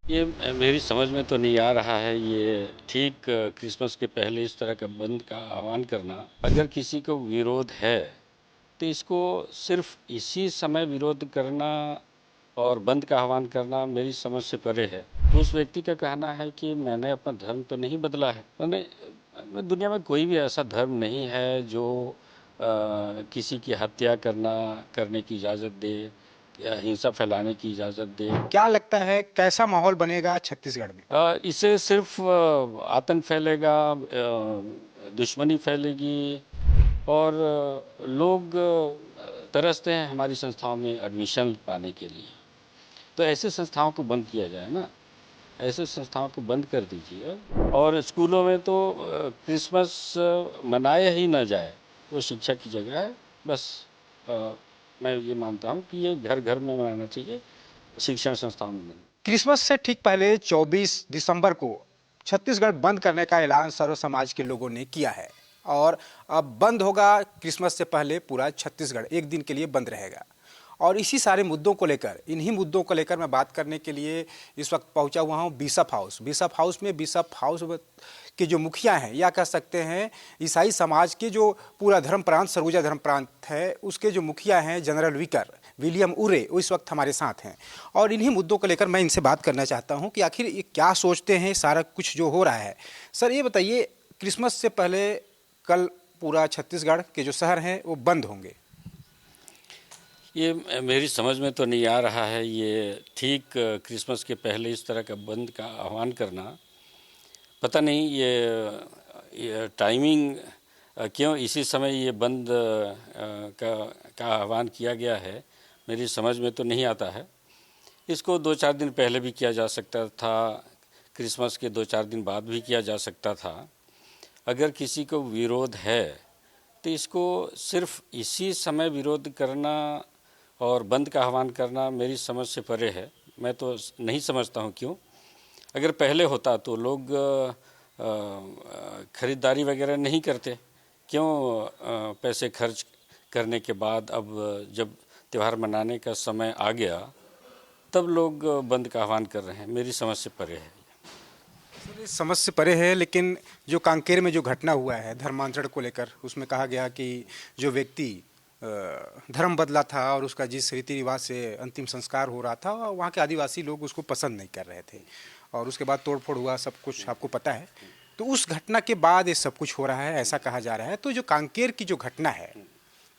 ये मेरी समझ में तो नहीं आ रहा है। ये ठीक क्रिसमस के पहले इस तरह का बंद का आह्वान करना, अगर किसी को विरोध है तो इसको सिर्फ इसी समय विरोध करना और बंद का आह्वान करना मेरी समझ से परे है। तो उस व्यक्ति का कहना है कि मैंने अपना धर्म तो नहीं बदला है। मैंने दुनिया में कोई भी ऐसा धर्म नहीं है जो किसी की हत्या करने की इजाज़त दे या हिंसा फैलाने की इजाज़त दे। क्या लगता है कैसा माहौल बनेगा छत्तीसगढ़ में? इससे सिर्फ आतंक फैलेगा, दुश्मनी फैलेगी और लोग तरसते हैं हमारी संस्थाओं में एडमिशन पाने के लिए। तो ऐसे संस्थाओं को बंद किया जाए ना, ऐसे संस्थाओं को बंद कर दीजिए। और स्कूलों में तो क्रिसमस मनाया ही ना जाए, वो शिक्षा की जगह है। बस मैं ये मानता हूँ कि ये घर घर में मनाना चाहिए, शिक्षण संस्थाओं में नहीं। क्रिसमस से ठीक पहले 24 दिसंबर को छत्तीसगढ़ बंद करने का ऐलान सर्व समाज के लोगों ने किया है। और अब बंद होगा क्रिसमस से पहले पूरा छत्तीसगढ़ एक दिन के लिए बंद रहेगा। और इसी सारे मुद्दों को लेकर, इन्हीं मुद्दों को लेकर मैं बात करने के लिए इस वक्त पहुंचा हुआ हूं बिशप हाउस के जो मुखिया हैं, या कह सकते हैं ईसाई समाज के जो पूरा धर्म प्रांत सरगुजा धर्म प्रांत है, उसके जो मुखिया हैं जनरल विकर विलियम उरे, वो इस वक्त हमारे साथ हैं। और इन्हीं मुद्दों को लेकर मैं इनसे बात करना चाहता हूं कि आखिर ये क्या सोचते हैं सारा कुछ जो हो रहा है। सर ये बताइए, क्रिसमस से पहले कल पूरा छत्तीसगढ़ के जो शहर हैं वो बंद होंगे। ये मेरी समझ में तो नहीं आ रहा है। ये ठीक क्रिसमस के पहले इस तरह का बंद का आह्वान करना, पता नहीं ये टाइमिंग क्यों इसी समय ये बंद का आह्वान किया गया है, मेरी समझ में तो नहीं आता है। इसको 2-4 दिन पहले भी किया जा सकता था, क्रिसमस के 2-4 दिन बाद भी किया जा सकता था। अगर किसी को विरोध है तो इसको सिर्फ इसी समय विरोध करना और बंद का आह्वान करना मेरी समझ से परे है। मैं तो नहीं समझता हूँ क्यों। अगर पहले होता तो लोग ख़रीदारी वगैरह नहीं करते। क्यों पैसे खर्च करने के बाद अब जब त्यौहार मनाने का समय आ गया तब लोग बंद का आह्वान कर रहे हैं। मेरी समझ से परे है। सर ये समझ से परे है, लेकिन जो कांकेर में जो घटना हुआ है धर्मांतरण को लेकर, उसमें कहा गया कि जो व्यक्ति धर्म बदला था और उसका जिस रीति रिवाज से अंतिम संस्कार हो रहा था, वहाँ के आदिवासी लोग उसको पसंद नहीं कर रहे थे और उसके बाद तोड़फोड़ हुआ, सब कुछ आपको पता है। तो उस घटना के बाद ये सब कुछ हो रहा है, ऐसा कहा जा रहा है। तो जो कांकेर की जो घटना है,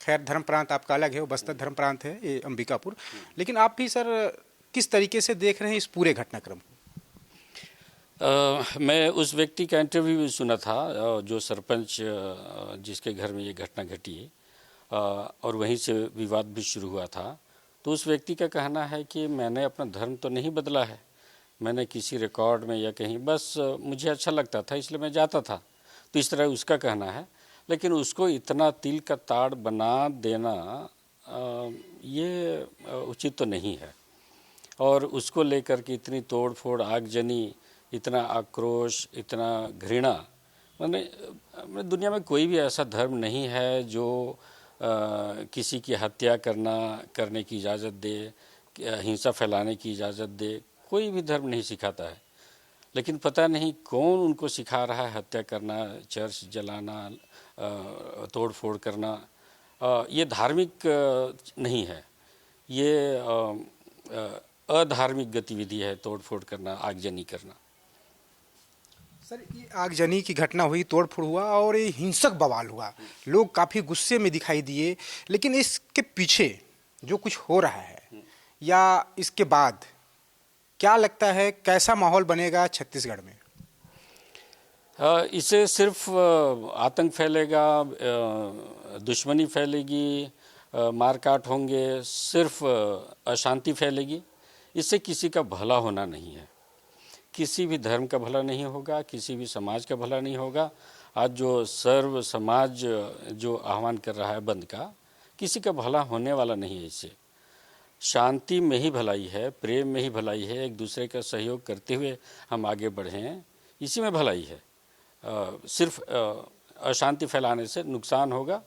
खैर धर्म प्रांत आपका अलग है, वो बस्तर धर्म प्रांत है, ये अंबिकापुर, लेकिन आप भी सर किस तरीके से देख रहे हैं इस पूरे घटनाक्रम को? मैं उस व्यक्ति का इंटरव्यू भी सुना था, जो सरपंच जिसके घर में ये घटना घटी, और वहीं से विवाद भी शुरू हुआ था। तो उस व्यक्ति का कहना है कि मैंने अपना धर्म तो नहीं बदला है, मैंने किसी रिकॉर्ड में या कहीं बस मुझे अच्छा लगता था इसलिए मैं जाता था। तो इस तरह उसका कहना है। लेकिन उसको इतना तिल का ताड़ बना देना ये उचित तो नहीं है। और उसको लेकर के इतनी तोड़ फोड़, आगजनी, इतना आक्रोश, इतना घृणा, मैंने दुनिया में कोई भी ऐसा धर्म नहीं है जो किसी की हत्या करने की इजाज़त दे, हिंसा फैलाने की इजाज़त दे। कोई भी धर्म नहीं सिखाता है। लेकिन पता नहीं कौन उनको सिखा रहा है हत्या करना, चर्च जलाना, तोड़ फोड़ करना। ये धार्मिक नहीं है, ये अधार्मिक गतिविधि है, तोड़ फोड़ करना, आगजनी करना। सर ये आगजनी की घटना हुई, तोड़फोड़ हुआ और ये हिंसक बवाल हुआ, लोग काफ़ी गुस्से में दिखाई दिए, लेकिन इसके पीछे जो कुछ हो रहा है या इसके बाद क्या लगता है कैसा माहौल बनेगा छत्तीसगढ़ में? इससे सिर्फ आतंक फैलेगा, दुश्मनी फैलेगी, मारकाट होंगे, सिर्फ अशांति फैलेगी। इससे किसी का भला होना नहीं है, किसी भी धर्म का भला नहीं होगा, किसी भी समाज का भला नहीं होगा। आज जो सर्व समाज जो आह्वान कर रहा है बंद का, किसी का भला होने वाला नहीं है। इससे शांति में ही भलाई है, प्रेम में ही भलाई है, एक दूसरे का सहयोग करते हुए हम आगे बढ़ें, इसी में भलाई है। सिर्फ अशांति फैलाने से नुकसान होगा।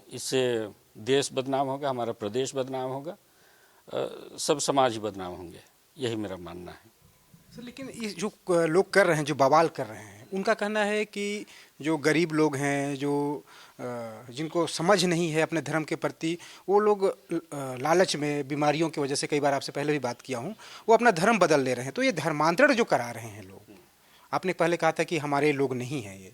इससे देश बदनाम होगा, हमारा प्रदेश बदनाम होगा, सब समाज ही बदनाम होंगे। यही मेरा मानना है। सर लेकिन ये जो लोग कर रहे हैं, जो बवाल कर रहे हैं, उनका कहना है कि जो गरीब लोग हैं, जो जिनको समझ नहीं है अपने धर्म के प्रति, वो लोग लालच में, बीमारियों की वजह से, कई बार आपसे पहले भी बात किया हूँ, वो अपना धर्म बदल ले रहे हैं। तो ये धर्मांतरण जो करा रहे हैं लोग, आपने पहले कहा था कि हमारे लोग नहीं हैं ये,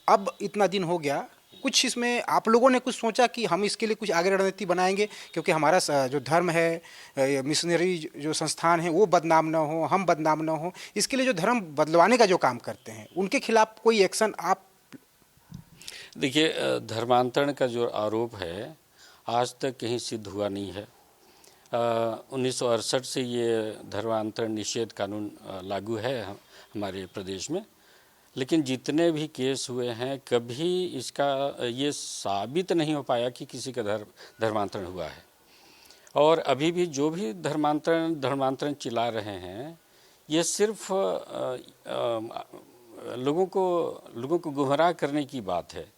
अब इतना दिन हो गया, कुछ इसमें आप लोगों ने कुछ सोचा कि हम इसके लिए कुछ आगे रणनीति बनाएंगे, क्योंकि हमारा जो धर्म है, मिशनरी जो संस्थान है, वो बदनाम ना हो, हम बदनाम ना हो, इसके लिए जो धर्म बदलवाने का जो काम करते हैं, उनके खिलाफ कोई एक्शन आप? देखिए, धर्मांतरण का जो आरोप है आज तक कहीं सिद्ध हुआ नहीं है। 1968 से ये धर्मांतरण निषेध कानून लागू है हमारे प्रदेश में, लेकिन जितने भी केस हुए हैं कभी इसका ये साबित नहीं हो पाया कि किसी का धर्मांतरण हुआ है। और अभी भी जो भी धर्मांतरण चिल्ला रहे हैं, ये सिर्फ लोगों को गुमराह करने की बात है,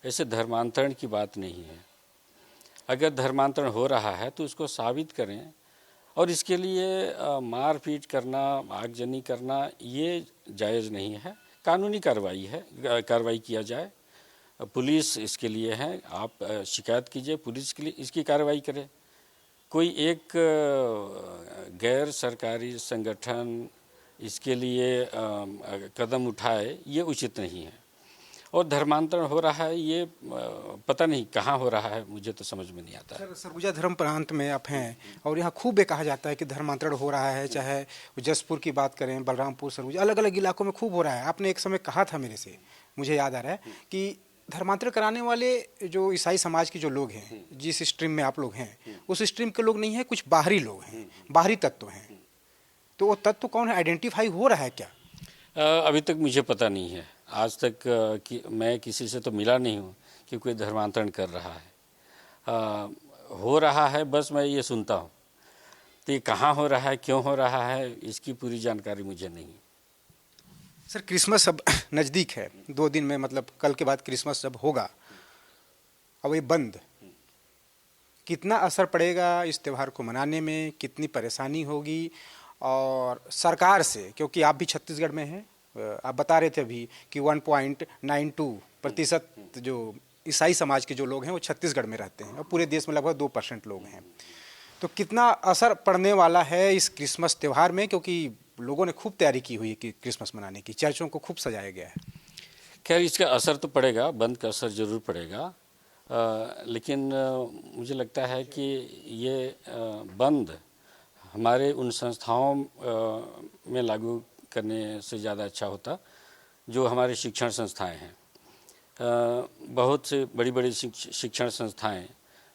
ऐसे धर्मांतरण की बात नहीं है। अगर धर्मांतरण हो रहा है तो उसको साबित करें, और इसके लिए मारपीट करना, आगजनी करना ये जायज़ नहीं है। कानूनी कार्रवाई किया जाए, पुलिस इसके लिए है, आप शिकायत कीजिए, पुलिस के लिए इसकी कार्रवाई करे। कोई एक गैर सरकारी संगठन इसके लिए कदम उठाए, ये उचित नहीं है। और धर्मांतरण हो रहा है, ये पता नहीं कहाँ हो रहा है, मुझे तो समझ में नहीं आता है। सर, सरगुजा धर्म प्रांत में आप हैं और यहाँ खूब ये कहा जाता है कि धर्मांतरण हो रहा है, चाहे जसपुर की बात करें, बलरामपुर, सरगुजा, अलग अलग इलाकों में खूब हो रहा है। आपने एक समय कहा था मेरे से, मुझे याद आ रहा है, कि धर्मांतरण कराने वाले जो ईसाई समाज के जो लोग हैं, जिस स्ट्रीम में आप लोग हैं, उस स्ट्रीम के लोग नहीं हैं, कुछ बाहरी लोग हैं, बाहरी तत्व हैं। तो वो तत्व कौन है, आइडेंटिफाई हो रहा है क्या? अभी तक मुझे पता नहीं है। आज तक मैं किसी से तो मिला नहीं हूँ कि कोई धर्मांतरण कर रहा है। हो रहा है बस मैं ये सुनता हूँ, तो ये कहाँ हो रहा है, क्यों हो रहा है, इसकी पूरी जानकारी मुझे नहीं। सर, क्रिसमस अब नज़दीक है, 2 दिन में, मतलब कल के बाद क्रिसमस जब होगा, अब ये बंद, कितना असर पड़ेगा इस त्यौहार को मनाने में, कितनी परेशानी होगी? और सरकार से, क्योंकि आप भी छत्तीसगढ़ में हैं, आप बता रहे थे अभी कि 1.92% जो ईसाई समाज के जो लोग हैं वो छत्तीसगढ़ में रहते हैं, और पूरे देश में लगभग 2% लोग हैं। तो कितना असर पड़ने वाला है इस क्रिसमस त्यौहार में, क्योंकि लोगों ने खूब तैयारी की हुई है कि क्रिसमस मनाने की, चर्चों को खूब सजाया गया है। खैर, इसका असर तो पड़ेगा, बंद का असर ज़रूर पड़ेगा, लेकिन मुझे लगता है कि ये बंद हमारे उन संस्थाओं में लागू करने से ज़्यादा अच्छा होता जो हमारे शिक्षण संस्थाएं हैं। बहुत से बड़ी बड़ी शिक्षण संस्थाएं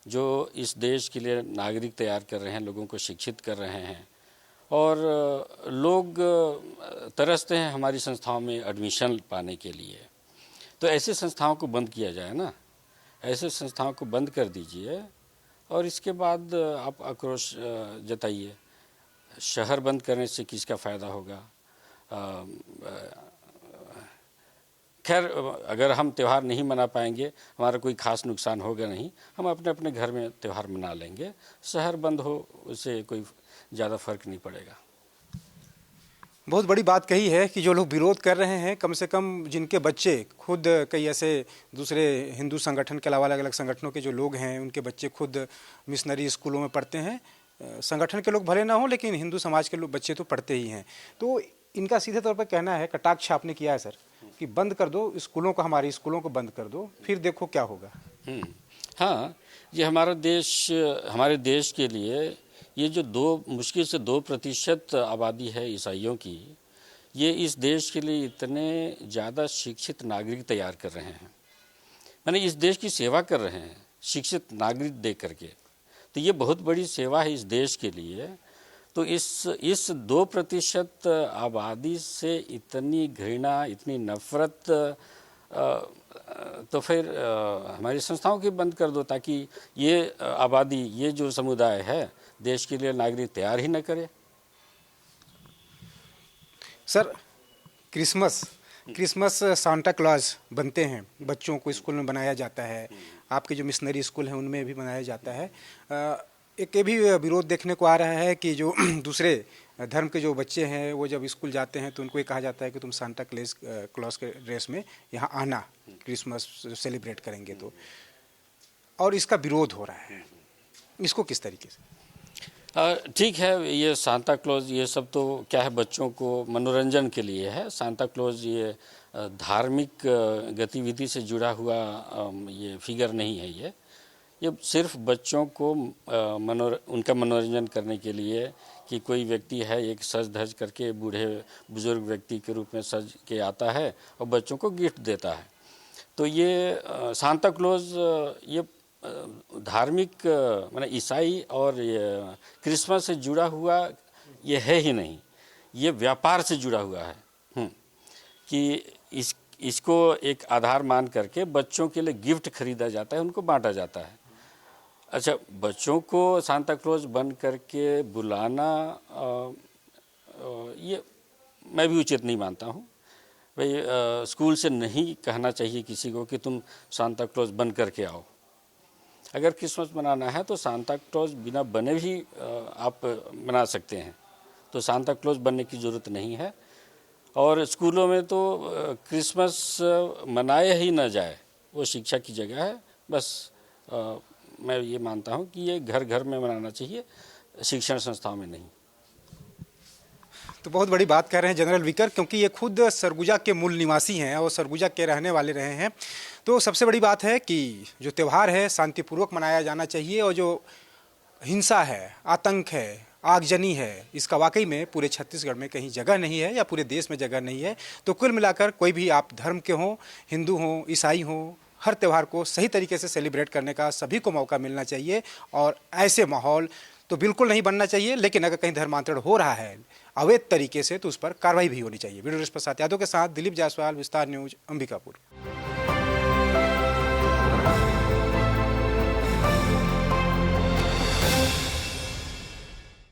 जो इस देश के लिए नागरिक तैयार कर रहे हैं, लोगों को शिक्षित कर रहे हैं, और लोग तरसते हैं हमारी संस्थाओं में एडमिशन पाने के लिए। तो ऐसे संस्थाओं को बंद किया जाए ना, ऐसे संस्थाओं को बंद कर दीजिए, और इसके बाद आप आक्रोश जताइए। शहर बंद करने से किसका फ़ायदा होगा? खैर, अगर हम त्यौहार नहीं मना पाएंगे, हमारा कोई खास नुकसान होगा नहीं, हम अपने अपने घर में त्यौहार मना लेंगे। शहर बंद हो, उससे कोई ज़्यादा फर्क नहीं पड़ेगा। बहुत बड़ी बात कही है कि जो लोग विरोध कर रहे हैं, कम से कम जिनके बच्चे खुद, कई ऐसे दूसरे हिंदू संगठन के अलावा अलग अलग संगठनों के जो लोग हैं, उनके बच्चे खुद मिशनरी स्कूलों में पढ़ते हैं। संगठन के लोग भले ना हो, लेकिन हिंदू समाज के लोग बच्चे तो पढ़ते ही हैं। तो इनका सीधे तौर पर कहना है, कटाक्ष आपने किया है सर, कि बंद कर दो स्कूलों को, हमारे स्कूलों को बंद कर दो, फिर देखो क्या होगा। हाँ, ये हमारे देश के लिए ये जो मुश्किल से 2% आबादी है ईसाइयों की, ये इस देश के लिए इतने ज़्यादा शिक्षित नागरिक तैयार कर रहे हैं, माने इस देश की सेवा कर रहे हैं शिक्षित नागरिक दे करके। तो ये बहुत बड़ी सेवा है इस देश के लिए। तो इस 2% आबादी से इतनी घृणा, इतनी नफरत, तो फिर हमारी संस्थाओं की बंद कर दो, ताकि ये आबादी, ये जो समुदाय है, देश के लिए नागरिक तैयार ही न करे। सर, क्रिसमस सांता क्लॉज बनते हैं, बच्चों को स्कूल में बनाया जाता है, आपके जो मिशनरी स्कूल हैं उनमें भी बनाया जाता है। एक ये भी विरोध देखने को आ रहा है कि जो दूसरे धर्म के जो बच्चे हैं वो जब स्कूल जाते हैं तो उनको ये कहा जाता है कि तुम सांता क्लॉज के ड्रेस में यहाँ आना, क्रिसमस सेलिब्रेट करेंगे तो, और इसका विरोध हो रहा है, इसको किस तरीके से? ठीक है, ये सांता क्लॉज ये सब तो क्या है, बच्चों को मनोरंजन के लिए है। सांता क्लॉज ये धार्मिक गतिविधि से जुड़ा हुआ ये फिगर नहीं है। ये सिर्फ बच्चों को उनका मनोरंजन करने के लिए कि कोई व्यक्ति है एक सज धज करके बूढ़े बुजुर्ग व्यक्ति के रूप में सज के आता है और बच्चों को गिफ्ट देता है। तो ये सांता क्लॉज ये धार्मिक माने ईसाई और ये क्रिसमस से जुड़ा हुआ ये है ही नहीं, ये व्यापार से जुड़ा हुआ है। कि इसको एक आधार मान करके बच्चों के लिए गिफ्ट खरीदा जाता है, उनको बांटा जाता है। अच्छा, बच्चों को सांता क्लॉज बन करके बुलाना ये मैं भी उचित नहीं मानता हूँ। भाई स्कूल से नहीं कहना चाहिए किसी को कि तुम सांता क्लॉज बन करके आओ। अगर क्रिसमस मनाना है तो सांता क्लॉज बिना बने भी आप मना सकते हैं, तो सांता क्लॉज बनने की ज़रूरत नहीं है। और स्कूलों में तो क्रिसमस मनाया ही ना जाए, वो शिक्षा की जगह है। बस मैं ये मानता हूँ कि ये घर घर में मनाना चाहिए, शिक्षण संस्थाओं में नहीं। तो बहुत बड़ी बात कह रहे हैं जनरल विकर, क्योंकि ये खुद सरगुजा के मूल निवासी हैं और सरगुजा के रहने वाले रहे हैं। तो सबसे बड़ी बात है कि जो त्यौहार है शांतिपूर्वक मनाया जाना चाहिए, और जो हिंसा है, आतंक है, आगजनी है, इसका वाकई में पूरे छत्तीसगढ़ में कहीं जगह नहीं है या पूरे देश में जगह नहीं है। तो कुल मिलाकर कोई भी आप धर्म के हों, हिंदू हों, ईसाई हों, हर त्यौहार को सही तरीके से सेलिब्रेट करने का सभी को मौका मिलना चाहिए, और ऐसे माहौल तो बिल्कुल नहीं बनना चाहिए। लेकिन अगर कहीं धर्मांतरण हो रहा है अवैध तरीके से तो उस पर कार्रवाई भी होनी चाहिए। वीडियो प्रसाद यादव के साथ दिलीप जायसवाल, विस्तार न्यूज, अंबिकापुर।